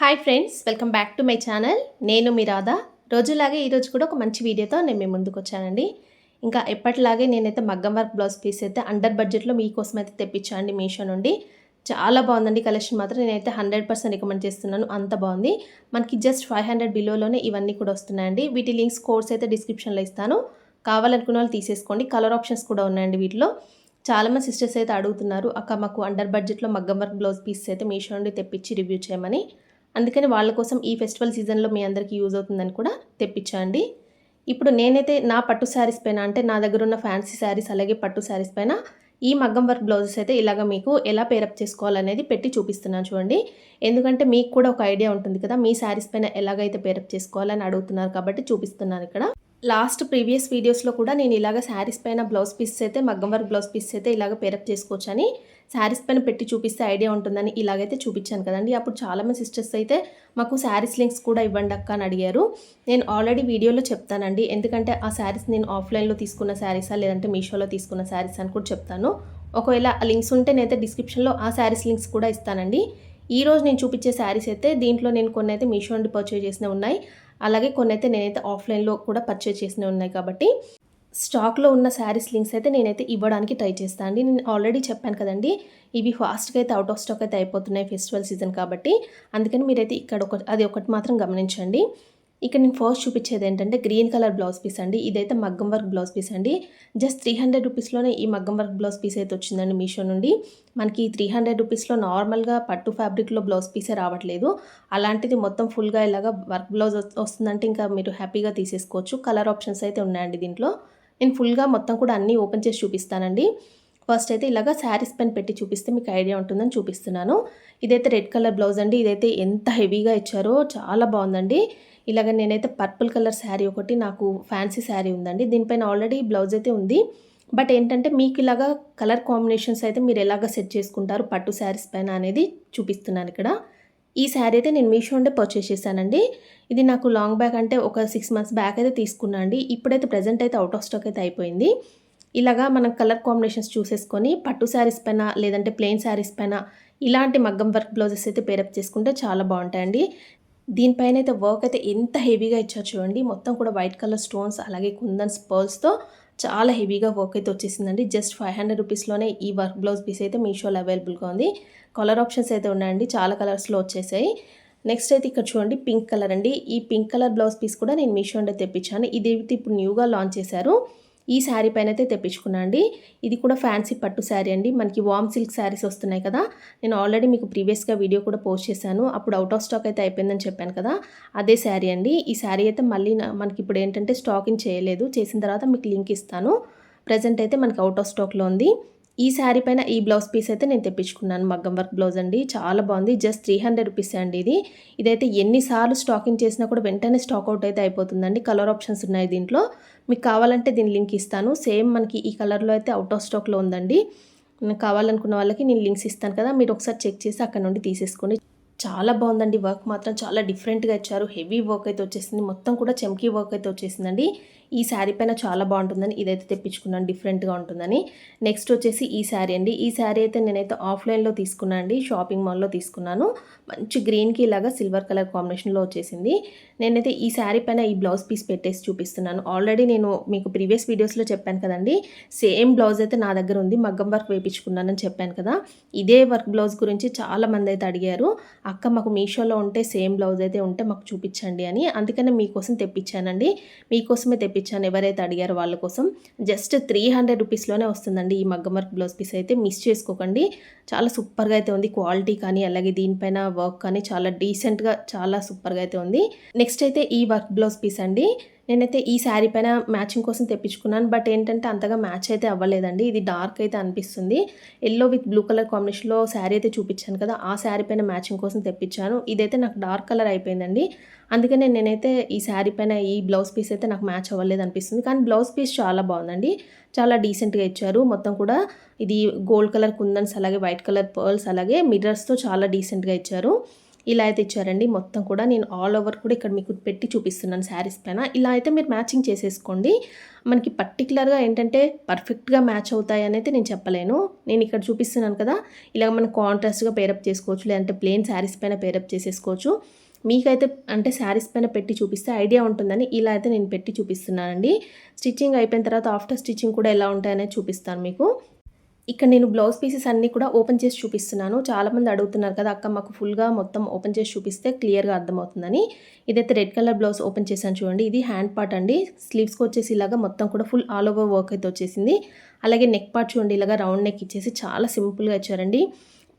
Hi friends, welcome back to my channel. నేను మీ రాధా. రోజులాగే ఈరోజు కూడా ఒక మంచి వీడియోతో నేను మీ ముందుకు వచ్చానండి. ఇంకా ఎప్పటిలాగే నేనైతే మగ్గం వర్క్ బ్లౌజ్ పీస్ అయితే అండర్ బడ్జెట్లో మీకోసం అయితే తెప్పించానండి మీషో నుండి. చాలా బాగుందండి కలెక్షన్ మాత్రం. నేనైతే 100% రికమెండ్ చేస్తున్నాను, అంత బాగుంది. మనకి జస్ట్ 500 బిలోలోనే ఇవన్నీ కూడా వస్తున్నాయండి. వీటి లింక్స్ కోడ్స్ అయితే డిస్క్రిప్షన్లో ఇస్తాను, కావాలనుకున్న వాళ్ళు తీసేసుకోండి. కలర్ ఆప్షన్స్ కూడా ఉన్నాయండి వీటిలో. చాలామంది సిస్టర్స్ అయితే అడుగుతున్నారు, అక్క మాకు అండర్ బడ్జెట్లో మగ్గం వర్క్ బ్లౌజ్ పీస్ అయితే మీషో నుండి తెప్పించి రివ్యూ చేయమని. అందుకని వాళ్ళ కోసం ఈ ఫెస్టివల్ సీజన్లో మీ అందరికీ యూజ్ అవుతుందని కూడా తెప్పించండి. ఇప్పుడు నేనైతే నా పట్టు శారీస్ పైన, అంటే నా దగ్గర ఉన్న ఫ్యాన్సీ శారీస్ అలాగే పట్టు శారీస్ పైన ఈ మగ్గం వర్క్ బ్లౌజెస్ అయితే ఇలాగ మీకు ఎలా పేరప్ చేసుకోవాలనేది పెట్టి చూపిస్తున్నాను చూడండి. ఎందుకంటే మీకు కూడా ఒక ఐడియా ఉంటుంది కదా, మీ శారీస్ పైన ఎలాగైతే పేరప్ చేసుకోవాలని అడుగుతున్నారు కాబట్టి చూపిస్తున్నాను ఇక్కడ. లాస్ట్ ప్రీవియస్ వీడియోస్లో కూడా నేను ఇలాగ శారీస్ పైన బ్లౌజ్ పీసెస్ అయితే మగ్గం వర్క్ బ్లౌజ్ పీసెస్ అయితే ఇలాగ పేరప్ చేసుకోవచ్చు అని, శారీస్ పైన పెట్టి చూపిస్తే ఐడియా ఉంటుందని ఇలాగైతే చూపించాను కదండి. అప్పుడు చాలామంది సిస్టర్స్ అయితే మాకు శారీస్ లింక్స్ కూడా ఇవ్వండి అక్క అని అడిగారు. నేను ఆల్రెడీ వీడియోలో చెప్తానండి, ఎందుకంటే ఆ శారీస్ నేను ఆఫ్లైన్లో తీసుకున్న శారీసా లేదంటే మీషోలో తీసుకున్న శారీస్ అని కూడా చెప్తాను. ఒకవేళ ఆ లింక్స్ ఉంటే నేనైతే డిస్క్రిప్షన్లో ఆ శారీస్ లింక్స్ కూడా ఇస్తానండి. ఈరోజు నేను చూపించే శారీస్ అయితే దీంట్లో నేను కొన్ని అయితే మీషో నుండి పర్చేజ్ చేసినవి ఉన్నాయి, అలాగే కొన్ని అయితే నేనైతే ఆఫ్లైన్లో కూడా పర్చేజ్ చేసినవి ఉన్నాయి. కాబట్టి స్టాక్లో ఉన్న శారీస్ లింక్స్ అయితే నేనైతే ఇవ్వడానికి ట్రై చేస్తాను అండి. నేను ఆల్రెడీ చెప్పాను కదండి, ఇవి ఫాస్ట్గా అయితే అవుట్ ఆఫ్ స్టాక్ అయితే అయిపోతున్నాయి ఫెస్టివల్ సీజన్ కాబట్టి. అందుకని మీరైతే ఇక్కడ అది ఒకటి మాత్రం గమనించండి. ఇక్కడ నేను ఫస్ట్ చూపించేది ఏంటంటే గ్రీన్ కలర్ బ్లౌజ్ పీస్ అండి. ఇదైతే మగ్గం వర్క్ బ్లౌజ్ పీస్ అండి. జస్ట్ 300 రూపీస్లోనే ఈ మగ్గం వర్క్ బ్లౌజ్ పీస్ అయితే వచ్చిందండి మీషో నుండి. మనకి 300 రూపీస్లో నార్మల్గా పట్టు ఫ్యాబ్రిక్లో బ్లౌజ్ పీసే రావట్లేదు. అలాంటిది మొత్తం ఫుల్గా ఇలాగా వర్క్ బ్లౌజ్ వస్తుందంటే ఇంకా మీరు హ్యాపీగా తీసేసుకోవచ్చు. కలర్ ఆప్షన్స్ అయితే ఉన్నాయండి దీంట్లో. నేను ఫుల్గా మొత్తం కూడా అన్నీ ఓపెన్ చేసి చూపిస్తానండి. ఫస్ట్ అయితే ఇలాగ శారీస్ పైన పెట్టి చూపిస్తే మీకు ఐడియా ఉంటుందని చూపిస్తున్నాను. ఇదైతే రెడ్ కలర్ బ్లౌజ్ అండి. ఇదైతే ఎంత హెవీగా ఇచ్చారో చాలా బాగుందండి. ఇలాగ నేనైతే పర్పుల్ కలర్ శారీ ఒకటి, నాకు ఫ్యాన్సీ శారీ ఉందండి. దీనిపైన ఆల్రెడీ బ్లౌజ్ అయితే ఉంది. బట్ ఏంటంటే మీకు ఇలాగా కలర్ కాంబినేషన్స్ అయితే మీరు ఎలాగ సెట్ చేసుకుంటారు పట్టు శారీస్ పైన అనేది చూపిస్తున్నాను ఇక్కడ. ఈ శారీ అయితే నేను మీషో నుండే పర్చేస్ చేశానండి. ఇది నాకు లాంగ్ బ్యాక్ అంటే ఒక 6 months బ్యాక్ అయితే తీసుకున్నాను అండి. ఇప్పుడైతే ప్రజెంట్ అయితే అవుట్ ఆఫ్ స్టాక్ అయితే అయిపోయింది. ఇలాగా మనం కలర్ కాంబినేషన్స్ చూసేసుకొని పట్టు శారీస్ పైన లేదంటే ప్లెయిన్ శారీస్ పైన ఇలాంటి మగ్గం వర్క్ బ్లౌజెస్ అయితే పేరప్ చేసుకుంటే చాలా బాగుంటాయండి. దీనిపైన అయితే వర్క్ అయితే ఎంత హెవీగా ఇచ్చారు చూడండి. మొత్తం కూడా వైట్ కలర్ స్టోన్స్ అలాగే కుందన్స్ పర్ల్స్తో చాలా హెవీగా వర్క్ అయితే వచ్చేసిందండి. జస్ట్ 500 రూపీస్లోనే ఈ వర్క్ బ్లౌజ్ పీస్ అయితే మీషోలో అవైలబుల్గా ఉంది. కలర్ ఆప్షన్స్ అయితే ఉన్నాయండి, చాలా కలర్స్లో వచ్చేసాయి. నెక్స్ట్ అయితే ఇక్కడ చూడండి పింక్ కలర్ అండి. ఈ పింక్ కలర్ బ్లౌజ్ పీస్ కూడా నేను మీషో నుండి తెప్పించాను. ఇది ఇప్పుడు న్యూగా లాంచ్ చేశారు. ఈ శారీ పైన అయితే తెప్పించుకున్నా అండి. ఇది కూడా ఫ్యాన్సీ పట్టు శారీ అండి. మనకి వామ్ సిల్క్ శారీస్ వస్తున్నాయి కదా, నేను ఆల్రెడీ మీకు ప్రీవియస్గా వీడియో కూడా పోస్ట్ చేశాను. అప్పుడు అవుట్ ఆఫ్ స్టాక్ అయితే అయిపోయిందని చెప్పాను కదా, అదే శారీ అండి. ఈ శారీ అయితే మళ్ళీ మనకి ఇప్పుడు ఏంటంటే స్టాకింగ్ చేయలేదు, చేసిన తర్వాత మీకు లింక్ ఇస్తాను. ప్రజెంట్ అయితే మనకి అవుట్ ఆఫ్ స్టాక్లో ఉంది. ఈ శారీ పైన ఈ బ్లౌజ్ పీస్ అయితే నేను తెప్పించుకున్నాను. మగ్గం వర్క్ బ్లౌజ్ అండి, చాలా బాగుంది. జస్ట్ 300 రూపీస్ అండి ఇది. ఇదైతే ఎన్నిసార్లు స్టాకింగ్ చేసినా కూడా వెంటనే స్టాక్ అవుట్ అయితే అయిపోతుందండి. కలర్ ఆప్షన్స్ ఉన్నాయి దీంట్లో, మీకు కావాలంటే దీని లింక్ ఇస్తాను. సేమ్ మనకి ఈ కలర్లో అయితే అవుట్ ఆఫ్ స్టాక్లో ఉందండి. కావాలనుకున్న వాళ్ళకి నేను లింక్స్ ఇస్తాను కదా, మీరు ఒకసారి చెక్ చేసి అక్కడ నుండి తీసేసుకోండి. చాలా బాగుందండి. వర్క్ మాత్రం చాలా డిఫరెంట్గా ఇచ్చారు. హెవీ వర్క్ అయితే వచ్చేసింది, మొత్తం కూడా చెమ్కీ వర్క్ అయితే వచ్చేసిందండి. ఈ శారీ పైన చాలా బాగుంటుందని ఇదైతే తెప్పించుకున్నాను, డిఫరెంట్గా ఉంటుందని. నెక్స్ట్ వచ్చేసి ఈ శారీ అండి. ఈ శారీ అయితే నేనైతే ఆఫ్లైన్లో తీసుకున్నాను అండి, షాపింగ్ మాల్లో తీసుకున్నాను. మంచి గ్రీన్కి ఇలాగా సిల్వర్ కలర్ కాంబినేషన్లో వచ్చేసింది. నేనైతే ఈ శారీ పైన ఈ బ్లౌజ్ పీస్ పెట్టేసి చూపిస్తున్నాను. ఆల్రెడీ నేను మీకు ప్రీవియస్ వీడియోస్లో చెప్పాను కదండి, సేమ్ బ్లౌజ్ అయితే నా దగ్గర ఉంది, మగ్గం వర్క్ వేయించుకున్నానని చెప్పాను కదా. ఇదే వర్క్ బ్లౌజ్ గురించి చాలామంది అయితే అడిగారు, అక్క మాకు మీషోలో ఉంటే సేమ్ బ్లౌజ్ అయితే ఉంటే మాకు చూపించండి అని. అందుకనే మీకోసం తెప్పించానండి, మీకోసమే తెప్పించాను. ఎవరైతే అడిగారో వాళ్ళ కోసం. జస్ట్ 300 రూపీస్లోనే వస్తుందండి ఈ మగ్గం వర్క్ బ్లౌజ్ పీస్ అయితే, మిస్ చేసుకోకండి. చాలా సూపర్గా అయితే ఉంది, క్వాలిటీ కానీ అలాగే దీనిపైన వర్క్ కానీ చాలా డీసెంట్గా చాలా సూపర్గా అయితే ఉంది. నెక్స్ట్ అయితే ఈ వర్క్ బ్లౌజ్ పీస్ అండి. నేనైతే ఈ శారీ పైన మ్యాచింగ్ కోసం తెప్పించుకున్నాను, బట్ ఏంటంటే అంతగా మ్యాచ్ అయితే అవ్వలేదండి. ఇది డార్క్ అయితే అనిపిస్తుంది. ఎల్లో విత్ బ్లూ కలర్ కాంబినేషన్లో శారీ అయితే చూపించాను కదా, ఆ శారీ పైన మ్యాచింగ్ కోసం తెప్పించాను. ఇదైతే నాకు డార్క్ కలర్ అయిపోయిందండి. అందుకనే నేనైతే ఈ శారీ పైన ఈ బ్లౌజ్ పీస్ అయితే నాకు మ్యాచ్ అవ్వలేదు అనిపిస్తుంది. కానీ బ్లౌజ్ పీస్ చాలా బాగుందండి, చాలా డీసెంట్గా ఇచ్చారు. మొత్తం కూడా ఇది గోల్డ్ కలర్ కుందన్స్ అలాగే వైట్ కలర్ పర్ల్స్ అలాగే మిర్రర్స్తో చాలా డీసెంట్గా ఇచ్చారు. ఇలా అయితే ఇచ్చారండి. మొత్తం కూడా నేను ఆల్ ఓవర్ కూడా ఇక్కడ మీకు పెట్టి చూపిస్తున్నాను శారీస్ పైన. ఇలా అయితే మీరు మ్యాచింగ్ చేసేసుకోండి. మనకి పర్టిక్యులర్‌గా ఏంటంటే పర్ఫెక్ట్‌గా మ్యాచ్ అవుతాయనైతే నేను చెప్పలేను. నేను ఇక్కడ చూపిస్తున్నాను కదా! ఇలాగ మనం కాంట్రాస్ట్‌గా పేరప్ చేసుకోవచ్చు. లేదంటే ప్లెయిన్ శారీస్ పైన పేరప్ చేసేసుకోవచ్చు. మీకైతే అంటే శారీస్ పైన పెట్టి చూపిస్తే ఐడియా ఉంటుందని ఇలా అయితే నేను పెట్టి చూపిస్తున్నానండి. స్టిచ్చింగ్ అయిపోయిన తర్వాత ఆఫ్టర్ స్టిచ్చింగ్ కూడా ఎలా ఉంటాయనేది చూపిస్తాను మీకు. ఇక్కడ నేను బ్లౌజ్ పీసెస్ అన్నీ కూడా ఓపెన్ చేసి చూపిస్తున్నాను. చాలామంది అడుగుతున్నారు కదా! అక్క మాకు ఫుల్‌గా మొత్తం ఓపెన్ చేసి చూపిస్తే క్లియర్‌గా అర్థమవుతుందని. ఇదైతే రెడ్ కలర్ బ్లౌజ్ ఓపెన్ చేశాను చూడండి. ఇది హ్యాండ్ పార్ట్ అండి. స్లీవ్స్‌కి వచ్చేసి ఇలాగా మొత్తం కూడా ఫుల్ ఆల్ ఓవర్ వర్క్ అయితే వచ్చేసింది. అలాగే నెక్ పార్ట్ చూడండి ఇలాగా రౌండ్ నెక్ ఇచ్చేసి చాలా సింపుల్‌గా ఇచ్చారండి.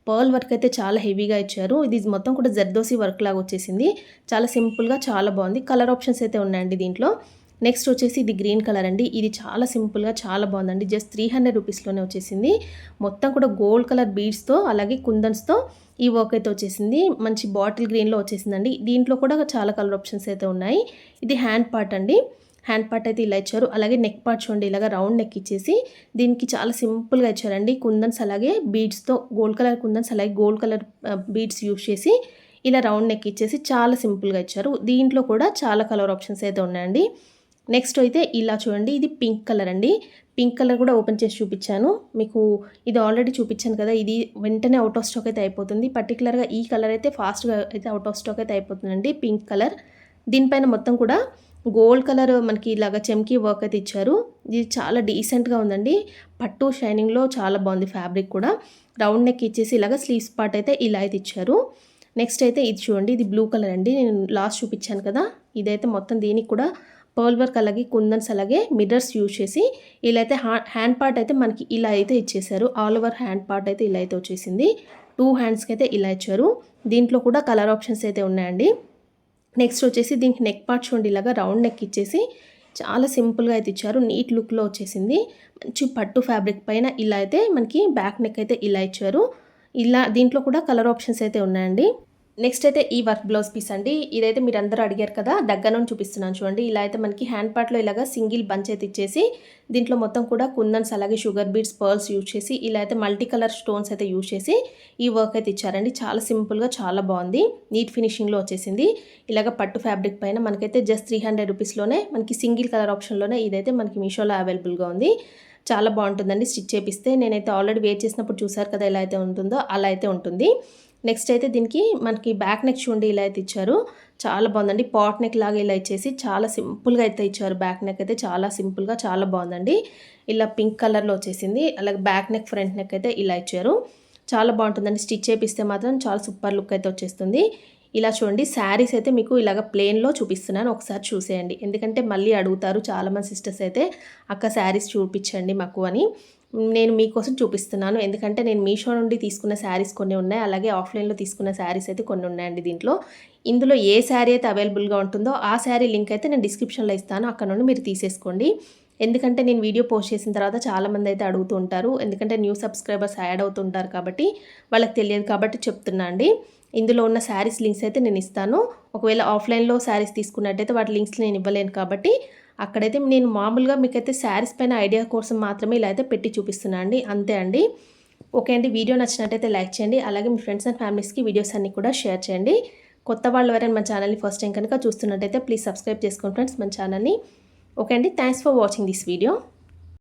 పర్ల్ వర్క్ అయితే చాలా హెవీగా ఇచ్చారు. ఇది మొత్తం కూడా జర్దోసి వర్క్ లాగా వచ్చేసింది. చాలా సింపుల్‌గా చాలా బాగుంది. కలర్ ఆప్షన్స్ అయితే ఉన్నాయండి దీంట్లో. నెక్స్ట్ వచ్చేసి ఇది గ్రీన్ కలర్ అండి. ఇది చాలా సింపుల్‌గా చాలా బాగుందండి. జస్ట్ 300 రూపీస్‌లోనే వచ్చేసింది. మొత్తం కూడా గోల్డ్ కలర్ బీడ్స్‌తో అలాగే కుందన్స్‌తో ఈ వర్క్ అయితే వచ్చేసింది. మంచి బాటిల్ గ్రీన్‌లో వచ్చేసిందండి. దీంట్లో కూడా చాలా కలర్ ఆప్షన్స్ అయితే ఉన్నాయి. ఇది హ్యాండ్ పార్ట్ అండి. హ్యాండ్ పార్ట్ అయితే ఇలా ఇచ్చారు. అలాగే నెక్ పార్ట్ చూడండి ఇలాగా రౌండ్ నెక్ ఇచ్చేసి దీనికి చాలా సింపుల్‌గా ఇచ్చారండి. కుందన్స్ అలాగే బీడ్స్‌తో గోల్డ్ కలర్ కుందన్స్ అలాగే గోల్డ్ కలర్ బీడ్స్ యూజ్ చేసి ఇలా రౌండ్ నెక్ ఇచ్చేసి చాలా సింపుల్‌గా ఇచ్చారు. దీంట్లో కూడా చాలా కలర్ ఆప్షన్స్ అయితే ఉన్నాయండి. నెక్స్ట్ అయితే ఇలా చూడండి ఇది పింక్ కలర్ అండి. పింక్ కలర్ కూడా ఓపెన్ చేసి చూపించాను. మీకు ఇది ఆల్రెడీ చూపించాను కదా! ఇది వెంటనే ఔట్ ఆఫ్ స్టాక్ అయితే అయిపోతుంది. పర్టిక్యులర్‌గా ఈ కలర్ అయితే ఫాస్ట్‌గా అయితే ఔట్ ఆఫ్ స్టాక్ అయితే అయిపోతుందండి. Pink colour. దీనిపైన మొత్తం కూడా గోల్డ్ కలర్ మనకి ఇలాగ చెమ్కీ వర్క్ అయితే ఇచ్చారు. ఇది చాలా డీసెంట్‌గా ఉందండి. పట్టు షైనింగ్‌లో చాలా బాగుంది ఫ్యాబ్రిక్ కూడా. రౌండ్ నెక్ ఇచ్చేసి ఇలాగ స్లీవ్స్ పార్ట్ అయితే ఇలా అయితే ఇచ్చారు. నెక్స్ట్ అయితే ఇది చూడండి ఇది బ్లూ కలర్ అండి. నేను లాస్ట్ చూపించాను కదా! ఇదైతే మొత్తం దీనికి కూడా పర్ల్ వర్క్ అలాగే కుందన్స్ అలాగే మిర్రర్స్ యూజ్ చేసి ఇలా అయితే హ్యాండ్ పార్ట్ అయితే మనకి ఇలా అయితే ఇచ్చేసారు. ఆల్ ఓవర్ హ్యాండ్ పార్ట్ అయితే ఇలా అయితే వచ్చేసింది. 2 హ్యాండ్స్‌కి అయితే ఇలా ఇచ్చారు. దీంట్లో కూడా కలర్ ఆప్షన్స్ అయితే ఉన్నాయండి. నెక్స్ట్ వచ్చేసి దీనికి నెక్ పార్ట్ చూడండి ఇలాగా రౌండ్ నెక్ ఇచ్చేసి చాలా సింపుల్‌గా అయితే ఇచ్చారు. నీట్ లుక్‌లో వచ్చేసింది. మంచి పట్టు ఫ్యాబ్రిక్ పైన ఇలా అయితే మనకి బ్యాక్ నెక్ అయితే ఇలా ఇచ్చారు. ఇలా దీంట్లో కూడా కలర్ ఆప్షన్స్ అయితే ఉన్నాయండి. నెక్స్ట్ అయితే ఈ వర్క్ బ్లౌజ్ పీస్ అండి. ఇదైతే మీరందరూ అడిగారు కదా! దగ్గర నుండి చూపిస్తున్నాను చూడండి. ఇలా అయితే మనకి హ్యాండ్ పార్ట్‌లో ఇలాగా సింగిల్ బంచ్ అయితే ఇచ్చేసి దీంట్లో మొత్తం కూడా కుందన్స్ అలాగే షుగర్ బీడ్స్, పర్ల్స్ యూజ్ చేసి ఇలా అయితే మల్టీ కలర్ స్టోన్స్ అయితే యూజ్ చేసి ఈ వర్క్ అయితే ఇచ్చారండి. చాలా సింపుల్‌గా చాలా బాగుంది. నీట్ ఫినిషింగ్‌లో వచ్చేసింది. ఇలాగ పట్టు ఫ్యాబ్రిక్ పైన మనకైతే జస్ట్ 300 రూపీస్‌లోనే మనకి సింగిల్ కలర్ ఆప్షన్‌లోనే ఇదైతే మనకి మీషోలో అవైలబుల్‌గా ఉంది. చాలా బాగుంటుందండి స్టిచ్ చేపిస్తే. నేనైతే ఆల్రెడీ వేర్ చేసినప్పుడు చూసారు కదా! ఎలా అయితే ఉంటుందో అలా అయితే ఉంటుంది. నెక్స్ట్ అయితే దీనికి మనకి బ్యాక్ నెక్ చూడండి ఇలా అయితే ఇచ్చారు. చాలా బాగుందండి. పాట్ నెక్ లాగా ఇలా ఇచ్చేసి చాలా సింపుల్‌గా అయితే ఇచ్చారు. బ్యాక్ నెక్ అయితే చాలా సింపుల్‌గా చాలా బాగుందండి. ఇలా పింక్ కలర్‌లో వచ్చేసింది. అలాగే బ్యాక్ నెక్, ఫ్రంట్ నెక్ అయితే ఇలా ఇచ్చారు. చాలా బాగుంటుందండి. స్టిచ్ చేపిస్తే మాత్రం చాలా సూపర్ లుక్ అయితే వచ్చేస్తుంది. ఇలా చూడండి శారీస్ అయితే మీకు ఇలాగ ప్లెయిన్‌లో చూపిస్తున్నాను. ఒకసారి చూసేయండి. ఎందుకంటే మళ్ళీ అడుగుతారు చాలామంది సిస్టర్స్ అయితే అక్క శారీస్ చూపించండి మాకు అని. నేను మీకోసం చూపిస్తున్నాను. ఎందుకంటే నేను మీషో నుండి తీసుకున్న శారీస్ కొన్ని ఉన్నాయి. అలాగే ఆఫ్‌లైన్‌లో తీసుకున్న శారీస్ అయితే కొన్ని ఉన్నాయండి దీంట్లో. ఇందులో ఏ శారీ అయితే అవైలబుల్‌గా ఉంటుందో ఆ శారీ లింక్ అయితే నేను డిస్క్రిప్షన్‌లో ఇస్తాను. అక్కడ నుండి మీరు తీసేసుకోండి. ఎందుకంటే నేను వీడియో పోస్ట్ చేసిన తర్వాత చాలామంది అయితే అడుగుతూ ఉంటారు. ఎందుకంటే న్యూ సబ్స్క్రైబర్స్ యాడ్ అవుతుంటారు కాబట్టి వాళ్ళకి తెలియదు కాబట్టి చెప్తున్నా అండి. ఇందులో ఉన్న శారీస్ లింక్స్ అయితే నేను ఇస్తాను. ఒకవేళ ఆఫ్‌లైన్‌లో శారీస్ తీసుకున్నట్టయితే వాటి లింక్స్ నేను ఇవ్వలేను కాబట్టి అక్కడైతే నేను మామూలుగా మీకైతే శారీస్ పైన ఐడియా కోసం మాత్రమే ఇలా అయితే పెట్టి చూపిస్తున్నా అండి. అంతే అండి. ఓకే అండి. వీడియో నచ్చినట్టయితే లైక్ చేయండి. అలాగే మీ ఫ్రెండ్స్ అండ్ ఫ్యామిలీస్‌కి వీడియోస్ అన్నీ కూడా షేర్ చేయండి. కొత్త వాళ్ళు ఎవరైనా మన ఛానల్‌ని ఫస్ట్ టైం కనుక చూస్తున్నట్టయితే ప్లీజ్ సబ్స్క్రైబ్ చేసుకోండి ఫ్రెండ్స్ మన ఛానల్‌ని. ఓకే అండి. Thanks for watching this video.